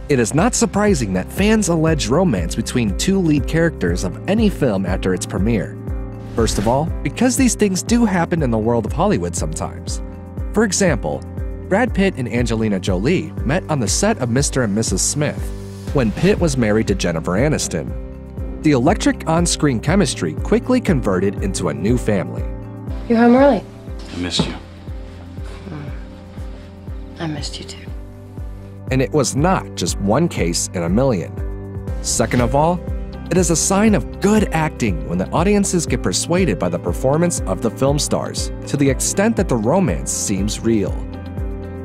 It is not surprising that fans allege romance between two lead characters of any film after its premiere. First of all, because these things do happen in the world of Hollywood sometimes. For example, Brad Pitt and Angelina Jolie met on the set of Mr. and Mrs. Smith when Pitt was married to Jennifer Aniston. The electric on-screen chemistry quickly converted into a new family. You're home early. I missed you. I missed you too. And it was not just one case in a million. Second of all, it is a sign of good acting when the audiences get persuaded by the performance of the film stars to the extent that the romance seems real.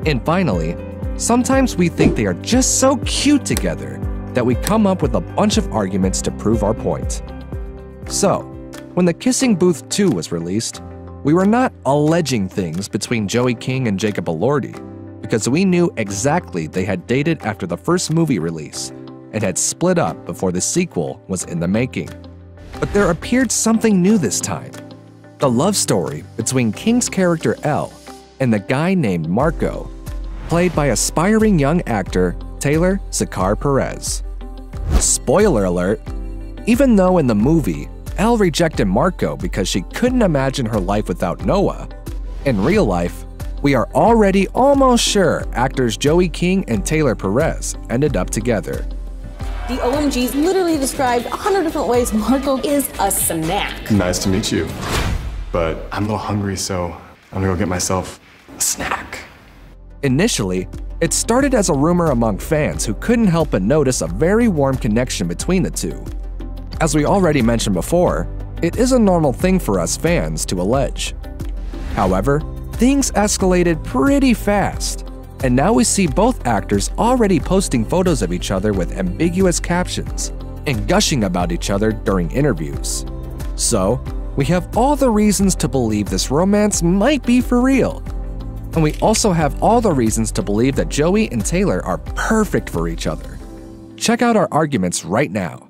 And finally, sometimes we think they are just so cute together that we come up with a bunch of arguments to prove our point. So, when The Kissing Booth 2 was released, we were not alleging things between Joey King and Jacob Elordi, because we knew exactly they had dated after the first movie release and had split up before the sequel was in the making. But there appeared something new this time. The love story between King's character Elle and the guy named Marco, played by aspiring young actor Taylor Perez. Spoiler alert, even though in the movie, Elle rejected Marco because she couldn't imagine her life without Noah, in real life, we are already almost sure actors Joey King and Taylor Perez ended up together. The OMGs literally described 100 different ways Marco is a snack. Nice to meet you. But I'm a little hungry, so I'm gonna go get myself a snack. Initially, it started as a rumor among fans who couldn't help but notice a very warm connection between the two. As we already mentioned before, it is a normal thing for us fans to allege. However, things escalated pretty fast, and now we see both actors already posting photos of each other with ambiguous captions and gushing about each other during interviews. So, we have all the reasons to believe this romance might be for real. And we also have all the reasons to believe that Joey and Taylor are perfect for each other. Check out our arguments right now.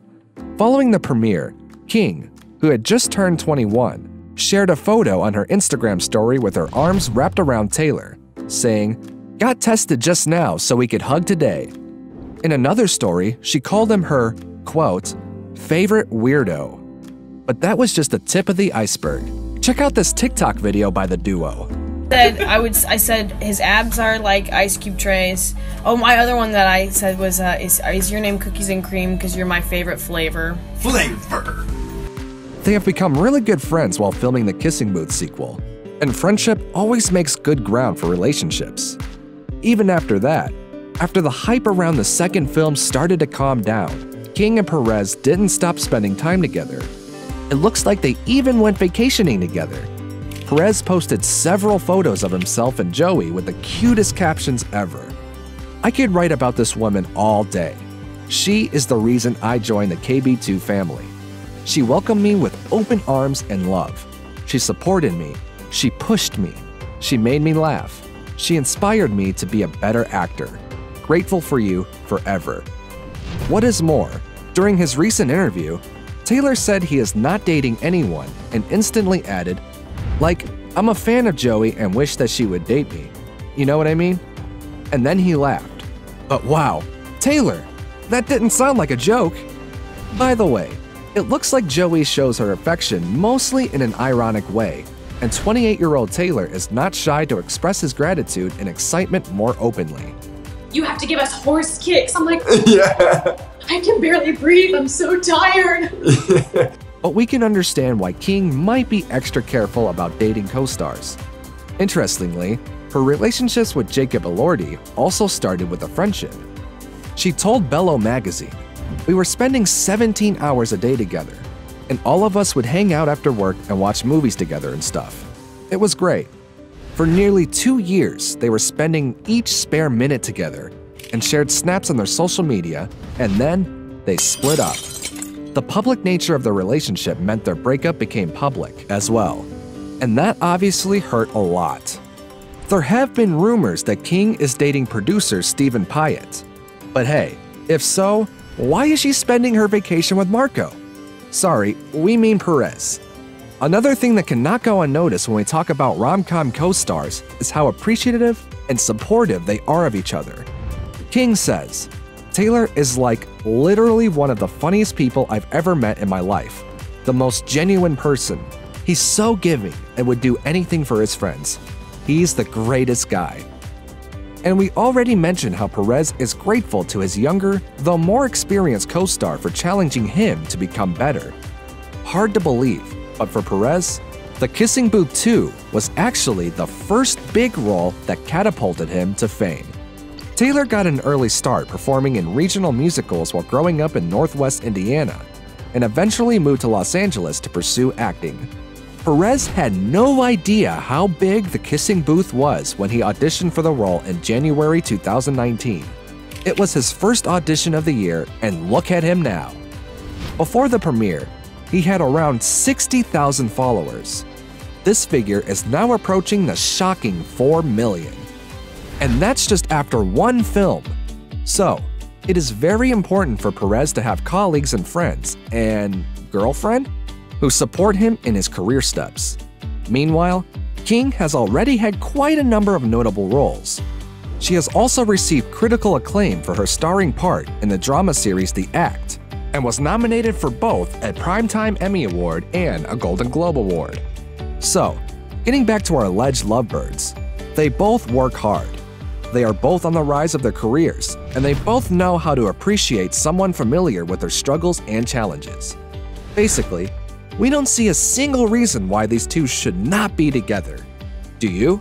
Following the premiere, King, who had just turned 21, shared a photo on her Instagram story with her arms wrapped around Taylor, saying, "Got tested just now so we could hug today." In another story, she called him her, quote, "favorite weirdo." But that was just the tip of the iceberg. Check out this TikTok video by the duo. I said his abs are like ice cube trays. Oh, my other one that I said was, is your name Cookies and Cream because you're my favorite flavor? Flavor! They have become really good friends while filming the Kissing Booth sequel, and friendship always makes good ground for relationships. Even after that, after the hype around the second film started to calm down, King and Perez didn't stop spending time together. It looks like they even went vacationing together. Perez posted several photos of himself and Joey with the cutest captions ever. I could write about this woman all day. She is the reason I joined the KB2 family. She welcomed me with open arms and love. She supported me. She pushed me. She made me laugh. She inspired me to be a better actor. Grateful for you forever. What is more, during his recent interview, Taylor said he is not dating anyone and instantly added, like, "I'm a fan of Joey and wish that she would date me. You know what I mean?" And then he laughed. But wow, Taylor, that didn't sound like a joke. By the way, it looks like Joey shows her affection mostly in an ironic way, and 28-year-old Taylor is not shy to express his gratitude and excitement more openly. "You have to give us horse kicks." I'm like, Yeah. I can barely breathe, I'm so tired. But we can understand why King might be extra careful about dating co-stars. Interestingly, her relationships with Jacob Elordi also started with a friendship. She told Bello magazine, "We were spending 17 hours a day together, and all of us would hang out after work and watch movies together and stuff. It was great." For nearly 2 years, they were spending each spare minute together and shared snaps on their social media, and then they split up. The public nature of the relationship meant their breakup became public as well, and that obviously hurt a lot. There have been rumors that King is dating producer Stephen Pyatt. But hey, if so, why is she spending her vacation with Marco? Sorry, we mean Perez. Another thing that cannot go unnoticed when we talk about rom-com co-stars is how appreciative and supportive they are of each other. King says, Taylor is like literally one of the funniest people I've ever met in my life. The most genuine person. He's so giving and would do anything for his friends. He's the greatest guy. And we already mentioned how Perez is grateful to his younger, though more experienced co-star for challenging him to become better. Hard to believe, but for Perez, The Kissing Booth 2 was actually the first big role that catapulted him to fame. Taylor got an early start performing in regional musicals while growing up in Northwest Indiana, and eventually moved to Los Angeles to pursue acting. Perez had no idea how big The Kissing Booth was when he auditioned for the role in January 2019. It was his first audition of the year, and look at him now. Before the premiere, he had around 60,000 followers. This figure is now approaching the shocking 4 million. And that's just after one film. So, it is very important for Perez to have colleagues and friends, and girlfriend, who support him in his career steps. Meanwhile, King has already had quite a number of notable roles. She has also received critical acclaim for her starring part in the drama series The Act, and was nominated for both a Primetime Emmy Award and a Golden Globe Award. So, getting back to our alleged lovebirds, they both work hard. They are both on the rise of their careers, and they both know how to appreciate someone familiar with their struggles and challenges. Basically, we don't see a single reason why these two should not be together. Do you?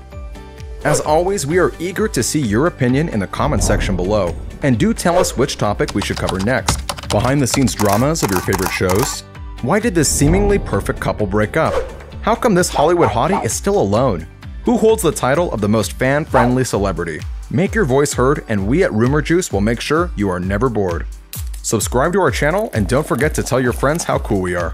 As always, we are eager to see your opinion in the comment section below, and do tell us which topic we should cover next. Behind-the-scenes dramas of your favorite shows? Why did this seemingly perfect couple break up? How come this Hollywood hottie is still alone? Who holds the title of the most fan-friendly celebrity? Make your voice heard, and we at Rumour Juice will make sure you are never bored. Subscribe to our channel, and don't forget to tell your friends how cool we are.